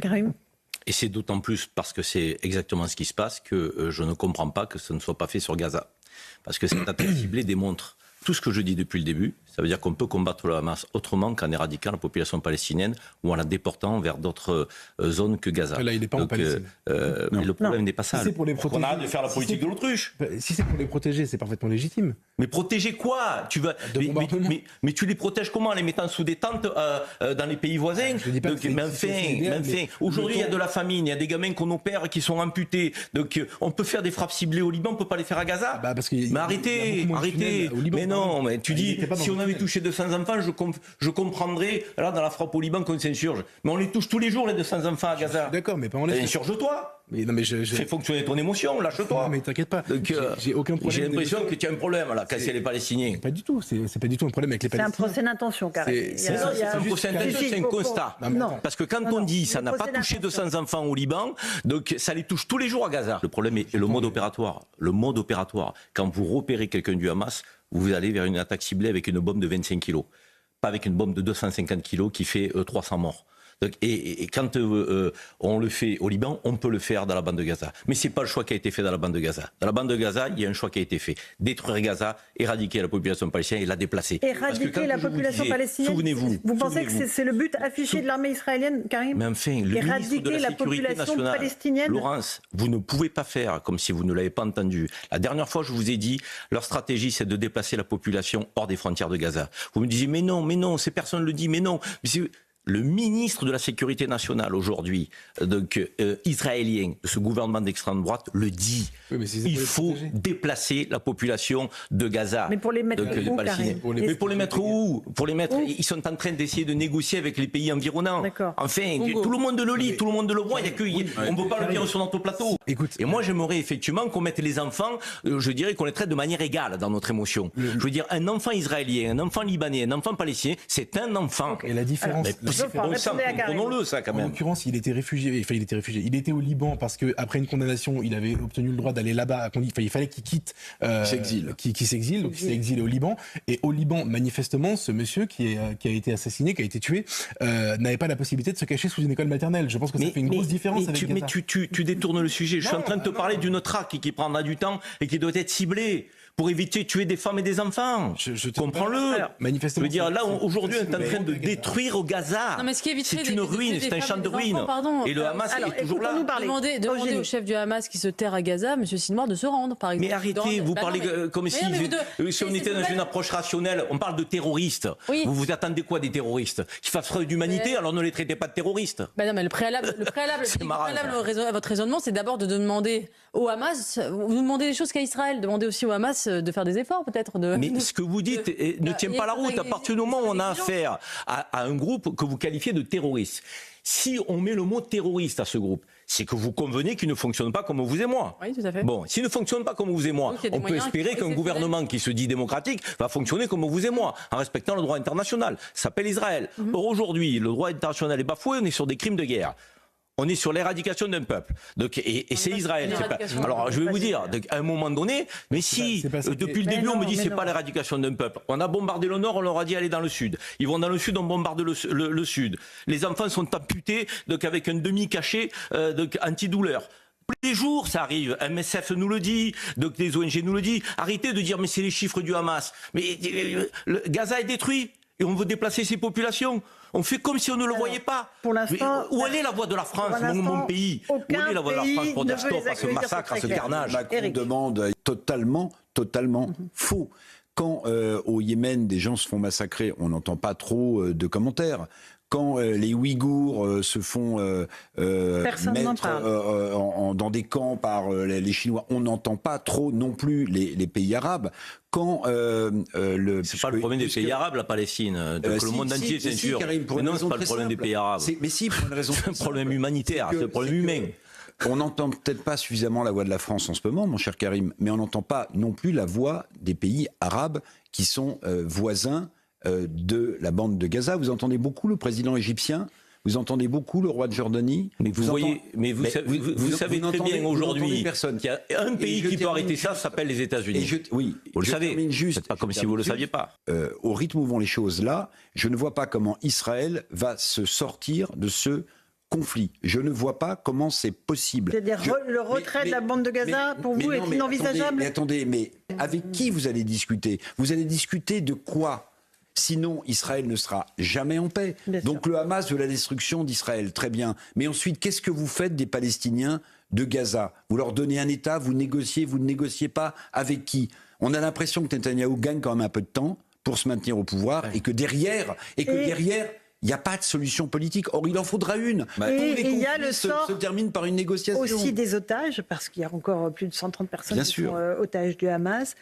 Karim. Et c'est d'autant plus parce que c'est exactement ce qui se passe que je ne comprends pas que ce ne soit pas fait sur Gaza. Parce que cette attaque ciblée démontre tout ce que je dis depuis le début. Ça veut dire qu'on peut combattre le Hamas autrement qu'en éradiquant la population palestinienne ou en la déportant vers d'autres zones que Gaza. Là, il n'est pas en Palestine. Le problème n'est pas ça. Si c'est pour les protéger, on arrête de faire la politique de l'autruche. Si c'est pour les protéger, c'est parfaitement légitime. Mais protéger quoi? Mais tu les protèges comment? En les mettant sous des tentes dans les pays voisins? Mais enfin, aujourd'hui il y a de la famine, il y a des gamins qu'on opère qui sont amputés. Donc on peut faire des frappes ciblées au Liban, on peut pas les faire à Gaza. Mais arrêtez. Mais non, mais tu dis, si on avait touché 200 enfants, je comprendrais, là, dans la frappe au Liban, qu'on s'insurge. Mais on les touche tous les jours, les 200 enfants à Gaza. D'accord, mais pas en laisse. Insurge-toi. Mais fais fonctionner ton émotion, lâche-toi. Non, mais t'inquiète pas. Donc, j'ai aucun problème. J'ai l'impression que tu as un problème, là, casser les Palestiniens. Pas du tout, c'est pas du tout un problème avec les Palestiniens. C'est un procès d'intention, Karim. C'est un procès d'intention, c'est un constat. Parce que quand on dit ça n'a pas touché 200 enfants au Liban, donc ça les touche tous les jours à Gaza. Le problème est le mode opératoire. Le mode opératoire, quand vous repérez quelqu'un du Hamas, vous allez vers une attaque ciblée avec une bombe de 25 kilos. Pas avec une bombe de 250 kilos qui fait 300 morts. Donc, et quand on le fait au Liban, on peut le faire dans la bande de Gaza. Mais c'est pas le choix qui a été fait dans la bande de Gaza. Dans la bande de Gaza, il y a un choix qui a été fait. Détruire Gaza, éradiquer la population palestinienne et la déplacer. Éradiquer la population palestinienne. Souvenez-vous. Vous pensez que c'est le but affiché de l'armée israélienne, Karim? Mais enfin, le ministre de la Sécurité nationale, palestinienne. Laurence, vous ne pouvez pas faire comme si vous ne l'avez pas entendu. La dernière fois, je vous ai dit, leur stratégie, c'est de déplacer la population hors des frontières de Gaza. Vous me disiez, mais non, ces personnes le disent, mais non. Le ministre de la Sécurité nationale aujourd'hui, donc israélien, de ce gouvernement d'extrême droite, le dit. Oui, il faut déplacer la population de Gaza. Mais pour les mettre où, Karim ? Mais pour les mettre où ? Pour les mettre, ils sont en train d'essayer de négocier avec les pays environnants. Enfin, tout le monde le lit, tout le monde le voit. On ne peut pas le dire sur notre plateau. Et moi, j'aimerais effectivement qu'on mette les enfants, je dirais qu'on les traite de manière égale dans notre émotion. Je veux dire, un enfant israélien, un enfant libanais, un enfant palestinien, c'est un enfant. Et la différence... Prenons-le ça quand même. En l'occurrence, il était réfugié. Il était au Liban parce qu'après une condamnation, il avait obtenu le droit d'aller là-bas. Il fallait qu'il quitte. Qui s'exile. Donc il s'est exilé au Liban. Et au Liban, manifestement, ce monsieur qui a été assassiné, qui a été tué, n'avait pas la possibilité de se cacher sous une école maternelle. Je pense que ça fait une grosse différence avec Gaza. Mais tu détournes le sujet. Je suis en train de te parler d'une traque qui prendra du temps et qui doit être ciblée pour éviter de tuer des femmes et des enfants. Comprends-le. Manifestement. Je veux dire, là, aujourd'hui, on est en train de détruire au Gaza. Non, mais ce qui c'est une ruine, c'est un champ de ruines. Et le Hamas est toujours là. Demandez au chef du Hamas qui se terre à Gaza, M. Sinwar, de se rendre, par exemple. Mais arrêtez, vous parlez comme si on était dans une approche rationnelle. On parle de terroristes. Oui. Vous vous attendez quoi des terroristes? Qui fassent preuve d'humanité, alors ne les traitez pas de terroristes. Non, mais le préalable à votre raisonnement, c'est d'abord de demander au Hamas, vous demandez des choses qu'à Israël, demandez aussi au Hamas de faire des efforts peut-être. Mais ce que vous dites ne tient pas la route. À partir du moment où on a affaire à un groupe que vous qualifiez de terroriste, si on met le mot terroriste à ce groupe, c'est que vous convenez qu'il ne fonctionne pas comme vous et moi. Oui, tout à fait. Bon, s'il ne fonctionne pas comme vous et moi, on peut espérer qu'un gouvernement qui se dit démocratique va fonctionner comme vous et moi, en respectant le droit international. Ça s'appelle Israël. Or, aujourd'hui, le droit international est bafoué, on est sur des crimes de guerre. On est sur l'éradication d'un peuple. Donc, et c'est Israël. Alors, je vais vous dire, à un moment donné, mais si, depuis le début, on me dit c'est pas l'éradication d'un peuple. On a bombardé le nord, on leur a dit allez dans le sud. Ils vont dans le sud, on bombarde le sud. Les enfants sont amputés, donc avec un demi-cachet antidouleur. Tous les jours, ça arrive. MSF nous le dit, donc les ONG nous le disent. Arrêtez de dire mais c'est les chiffres du Hamas. Mais Gaza est détruit et on veut déplacer ces populations. On fait comme si on ne le voyait pas. Pour l'instant, où est la voix de la France, mon pays? Où est la voix de la France pour dire stop à ce massacre, à ce carnage? Macron demande totalement faux. Quand au Yémen, des gens se font massacrer, on n'entend pas trop de commentaires. Quand les Ouïghours se font mettre dans des camps par les Chinois, on n'entend pas trop non plus les pays arabes. Quand c'est pas le problème des pays arabes, la Palestine. Donc le monde entier censure. Mais non, c'est pas le problème des pays arabes. Mais si, pour une raison. C'est un problème humanitaire, c'est un problème humain. On n'entend peut-être pas suffisamment la voix de la France en ce moment, mon cher Karim, mais on n'entend pas non plus la voix des pays arabes qui sont voisins de la bande de Gaza. Vous entendez beaucoup le président égyptien, vous entendez beaucoup le roi de Jordanie. Mais vous savez très bien aujourd'hui qu'il y a un pays qui peut arrêter ça s'appelle les États-Unis. Oui, vous le savez. C'est pas comme si vous le saviez pas. Au rythme où vont les choses là, je ne vois pas comment Israël va se sortir de ce conflit. Je ne vois pas comment c'est possible. C'est-à-dire le retrait de la bande de Gaza, pour vous, est inenvisageable? Mais attendez, mais avec qui vous allez discuter? Vous allez discuter de quoi? Sinon, Israël ne sera jamais en paix. Donc le Hamas veut la destruction d'Israël, très bien. Mais ensuite, qu'est-ce que vous faites des Palestiniens de Gaza? Vous leur donnez un État, vous négociez, vous ne négociez pas avec qui? On a l'impression que Netanyahou gagne quand même un peu de temps pour se maintenir au pouvoir et que derrière, il n'y a pas de solution politique. Or, il en faudra une. Et il y a le sort se termine par une négociation. Aussi des otages, parce qu'il y a encore plus de 130 personnes qui sont otages du Hamas.